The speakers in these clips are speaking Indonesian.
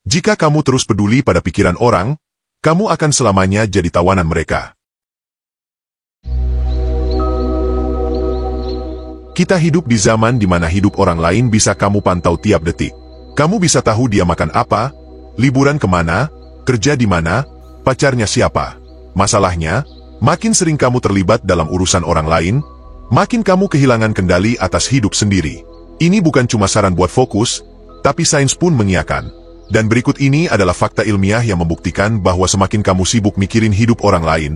Jika kamu terus peduli pada pikiran orang, kamu akan selamanya jadi tawanan mereka. Kita hidup di zaman di mana hidup orang lain bisa kamu pantau tiap detik. Kamu bisa tahu dia makan apa, liburan kemana, kerja di mana, pacarnya siapa. Masalahnya, makin sering kamu terlibat dalam urusan orang lain, makin kamu kehilangan kendali atas hidup sendiri. Ini bukan cuma saran buat fokus, tapi sains pun mengiyakan. Dan berikut ini adalah fakta ilmiah yang membuktikan bahwa semakin kamu sibuk mikirin hidup orang lain,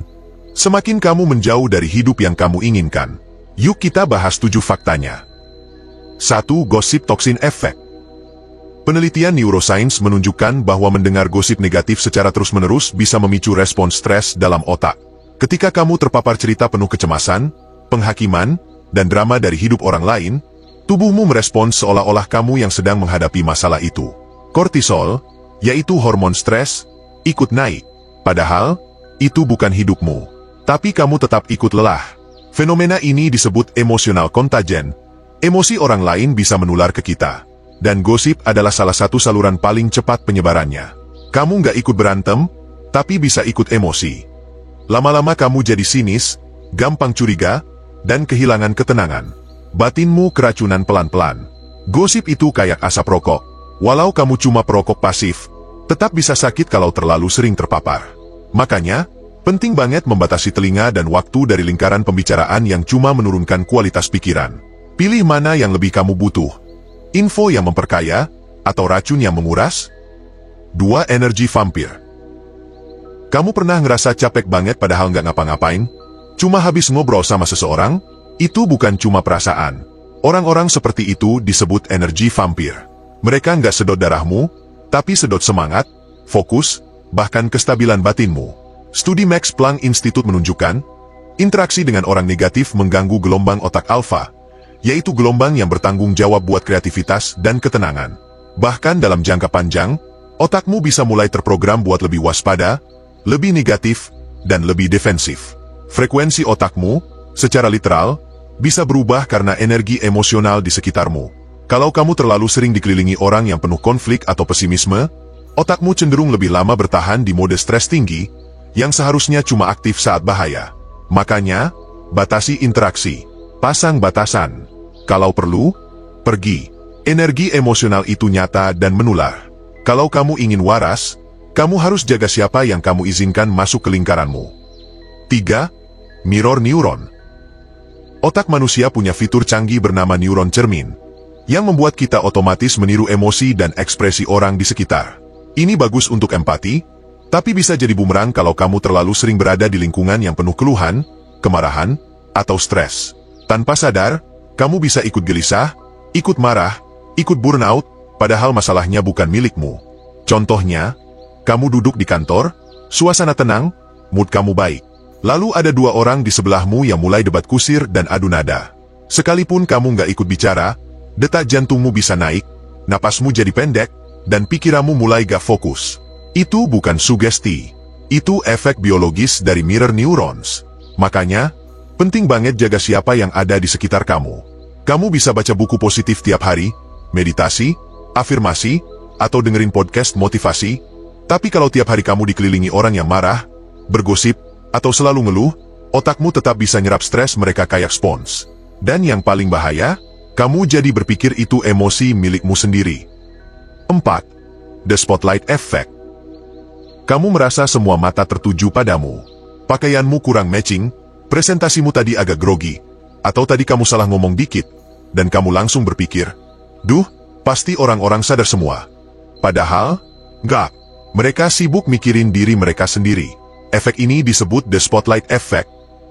semakin kamu menjauh dari hidup yang kamu inginkan. Yuk kita bahas 7 faktanya. 1. Gosip toksin efek. Penelitian neuroscience menunjukkan bahwa mendengar gosip negatif secara terus-menerus bisa memicu respons stres dalam otak. Ketika kamu terpapar cerita penuh kecemasan, penghakiman, dan drama dari hidup orang lain, tubuhmu merespons seolah-olah kamu yang sedang menghadapi masalah itu. Kortisol, yaitu hormon stres, ikut naik. Padahal, itu bukan hidupmu. Tapi kamu tetap ikut lelah. Fenomena ini disebut emosional kontagen. Emosi orang lain bisa menular ke kita. Dan gosip adalah salah satu saluran paling cepat penyebarannya. Kamu nggak ikut berantem, tapi bisa ikut emosi. Lama-lama kamu jadi sinis, gampang curiga, dan kehilangan ketenangan. Batinmu keracunan pelan-pelan. Gosip itu kayak asap rokok. Walau kamu cuma perokok pasif, tetap bisa sakit kalau terlalu sering terpapar. Makanya, penting banget membatasi telinga dan waktu dari lingkaran pembicaraan yang cuma menurunkan kualitas pikiran. Pilih mana yang lebih kamu butuh. Info yang memperkaya, atau racun yang menguras? 2. Energi vampir. Kamu pernah ngerasa capek banget padahal nggak ngapa-ngapain? Cuma habis ngobrol sama seseorang? Itu bukan cuma perasaan. Orang-orang seperti itu disebut energi vampir. Mereka nggak sedot darahmu, tapi sedot semangat, fokus, bahkan kestabilan batinmu. Studi Max Planck Institute menunjukkan, interaksi dengan orang negatif mengganggu gelombang otak alfa, yaitu gelombang yang bertanggung jawab buat kreativitas dan ketenangan. Bahkan dalam jangka panjang, otakmu bisa mulai terprogram buat lebih waspada, lebih negatif, dan lebih defensif. Frekuensi otakmu, secara literal, bisa berubah karena energi emosional di sekitarmu. Kalau kamu terlalu sering dikelilingi orang yang penuh konflik atau pesimisme, otakmu cenderung lebih lama bertahan di mode stres tinggi, yang seharusnya cuma aktif saat bahaya. Makanya, batasi interaksi. Pasang batasan. Kalau perlu, pergi. Energi emosional itu nyata dan menular. Kalau kamu ingin waras, kamu harus jaga siapa yang kamu izinkan masuk ke lingkaranmu. 3. Mirror neuron. Otak manusia punya fitur canggih bernama neuron cermin, yang membuat kita otomatis meniru emosi dan ekspresi orang di sekitar. Ini bagus untuk empati, tapi bisa jadi bumerang kalau kamu terlalu sering berada di lingkungan yang penuh keluhan, kemarahan, atau stres. Tanpa sadar, kamu bisa ikut gelisah, ikut marah, ikut burnout, padahal masalahnya bukan milikmu. Contohnya, kamu duduk di kantor, suasana tenang, mood kamu baik. Lalu ada 2 orang di sebelahmu yang mulai debat kusir dan adu nada. Sekalipun kamu nggak ikut bicara, detak jantungmu bisa naik, napasmu jadi pendek, dan pikiranmu mulai gak fokus. Itu bukan sugesti. Itu efek biologis dari mirror neurons. Makanya, penting banget jaga siapa yang ada di sekitar kamu. Kamu bisa baca buku positif tiap hari, meditasi, afirmasi, atau dengerin podcast motivasi, tapi kalau tiap hari kamu dikelilingi orang yang marah, bergosip, atau selalu ngeluh, otakmu tetap bisa nyerap stres mereka kayak spons. Dan yang paling bahaya, kamu jadi berpikir itu emosi milikmu sendiri. 4. The Spotlight Effect. Kamu merasa semua mata tertuju padamu. Pakaianmu kurang matching, presentasimu tadi agak grogi, atau tadi kamu salah ngomong dikit, dan kamu langsung berpikir, duh, pasti orang-orang sadar semua. Padahal, enggak. Mereka sibuk mikirin diri mereka sendiri. Efek ini disebut The Spotlight Effect.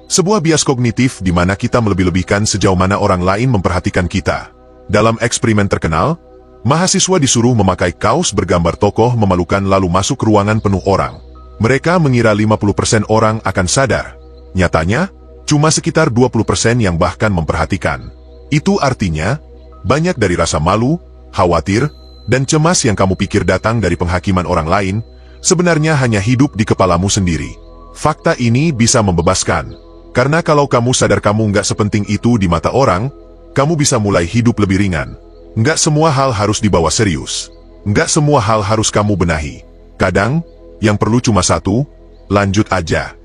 Sebuah bias kognitif di mana kita melebih-lebihkan sejauh mana orang lain memperhatikan kita. Dalam eksperimen terkenal, mahasiswa disuruh memakai kaos bergambar tokoh memalukan lalu masuk ke ruangan penuh orang. Mereka mengira 50% orang akan sadar. Nyatanya, cuma sekitar 20% yang bahkan memperhatikan. Itu artinya, banyak dari rasa malu, khawatir, dan cemas yang kamu pikir datang dari penghakiman orang lain, sebenarnya hanya hidup di kepalamu sendiri. Fakta ini bisa membebaskan. Karena kalau kamu sadar kamu nggak sepenting itu di mata orang, kamu bisa mulai hidup lebih ringan. Nggak semua hal harus dibawa serius. Nggak semua hal harus kamu benahi. Kadang, yang perlu cuma satu, lanjut aja.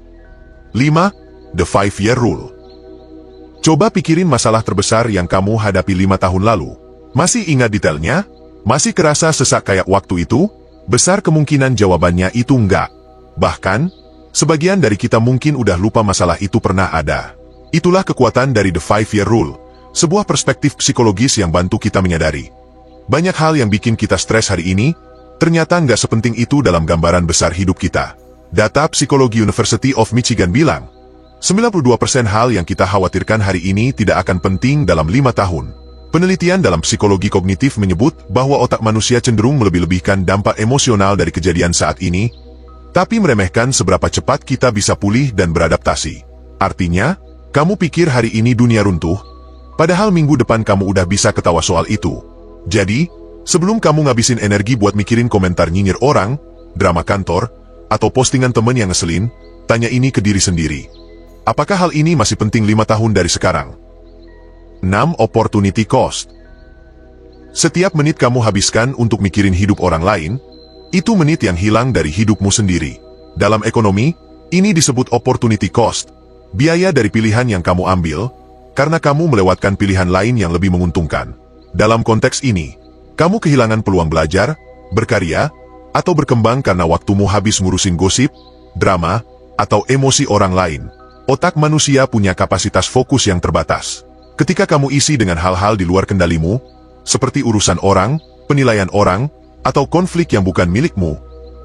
5. The 5-Year Rule. Coba pikirin masalah terbesar yang kamu hadapi 5 tahun lalu. Masih ingat detailnya? Masih kerasa sesak kayak waktu itu? Besar kemungkinan jawabannya itu enggak. Bahkan, sebagian dari kita mungkin udah lupa masalah itu pernah ada. Itulah kekuatan dari The 5-Year Rule, sebuah perspektif psikologis yang bantu kita menyadari. Banyak hal yang bikin kita stres hari ini, ternyata nggak sepenting itu dalam gambaran besar hidup kita. Data Psikologi University of Michigan bilang, 92% hal yang kita khawatirkan hari ini tidak akan penting dalam 5 tahun. Penelitian dalam psikologi kognitif menyebut bahwa otak manusia cenderung melebih-lebihkan dampak emosional dari kejadian saat ini, tapi meremehkan seberapa cepat kita bisa pulih dan beradaptasi. Artinya, kamu pikir hari ini dunia runtuh, padahal minggu depan kamu udah bisa ketawa soal itu. Jadi, sebelum kamu ngabisin energi buat mikirin komentar nyinyir orang, drama kantor, atau postingan temen yang ngeselin, tanya ini ke diri sendiri. Apakah hal ini masih penting 5 tahun dari sekarang? 6. Opportunity Cost. Setiap menit kamu habiskan untuk mikirin hidup orang lain, itu menit yang hilang dari hidupmu sendiri. Dalam ekonomi, ini disebut opportunity cost, biaya dari pilihan yang kamu ambil, karena kamu melewatkan pilihan lain yang lebih menguntungkan. Dalam konteks ini, kamu kehilangan peluang belajar, berkarya, atau berkembang karena waktumu habis ngurusin gosip, drama, atau emosi orang lain. Otak manusia punya kapasitas fokus yang terbatas. Ketika kamu isi dengan hal-hal di luar kendalimu, seperti urusan orang, penilaian orang, atau konflik yang bukan milikmu,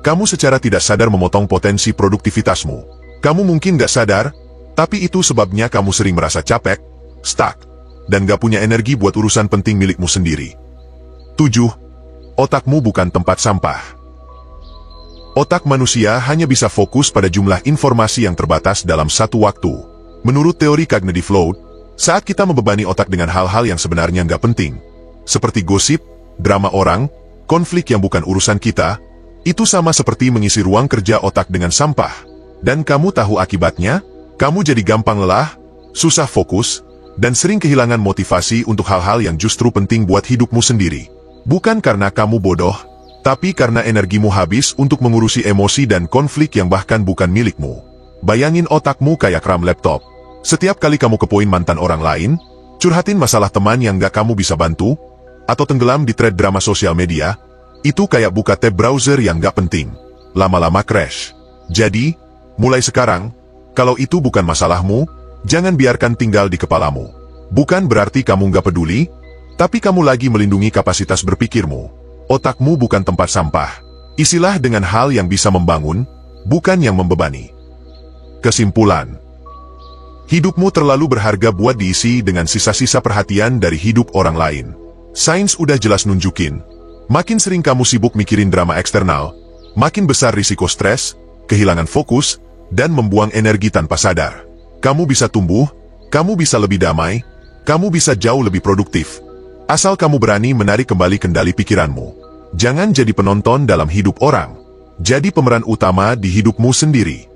kamu secara tidak sadar memotong potensi produktivitasmu. Kamu mungkin gak sadar, tapi itu sebabnya kamu sering merasa capek, stuck, dan gak punya energi buat urusan penting milikmu sendiri. 7. Otakmu bukan tempat sampah. Otak manusia hanya bisa fokus pada jumlah informasi yang terbatas dalam satu waktu. Menurut teori cognitive load, saat kita membebani otak dengan hal-hal yang sebenarnya nggak penting, seperti gosip, drama orang, konflik yang bukan urusan kita, itu sama seperti mengisi ruang kerja otak dengan sampah. Dan kamu tahu akibatnya? Kamu jadi gampang lelah, susah fokus, dan sering kehilangan motivasi untuk hal-hal yang justru penting buat hidupmu sendiri. Bukan karena kamu bodoh, tapi karena energimu habis untuk mengurusi emosi dan konflik yang bahkan bukan milikmu. Bayangin otakmu kayak RAM laptop. Setiap kali kamu kepoin mantan orang lain, curhatin masalah teman yang gak kamu bisa bantu, atau tenggelam di thread drama sosial media, itu kayak buka tab browser yang gak penting. Lama-lama crash. Jadi, mulai sekarang, kalau itu bukan masalahmu, jangan biarkan tinggal di kepalamu. Bukan berarti kamu gak peduli, tapi kamu lagi melindungi kapasitas berpikirmu. Otakmu bukan tempat sampah. Isilah dengan hal yang bisa membangun, bukan yang membebani. Kesimpulan. Hidupmu terlalu berharga buat diisi dengan sisa-sisa perhatian dari hidup orang lain. Sains udah jelas nunjukin, makin sering kamu sibuk mikirin drama eksternal, makin besar risiko stres, kehilangan fokus, dan membuang energi tanpa sadar. Kamu bisa tumbuh, kamu bisa lebih damai, kamu bisa jauh lebih produktif. Asal kamu berani menarik kembali kendali pikiranmu. Jangan jadi penonton dalam hidup orang. Jadi pemeran utama di hidupmu sendiri.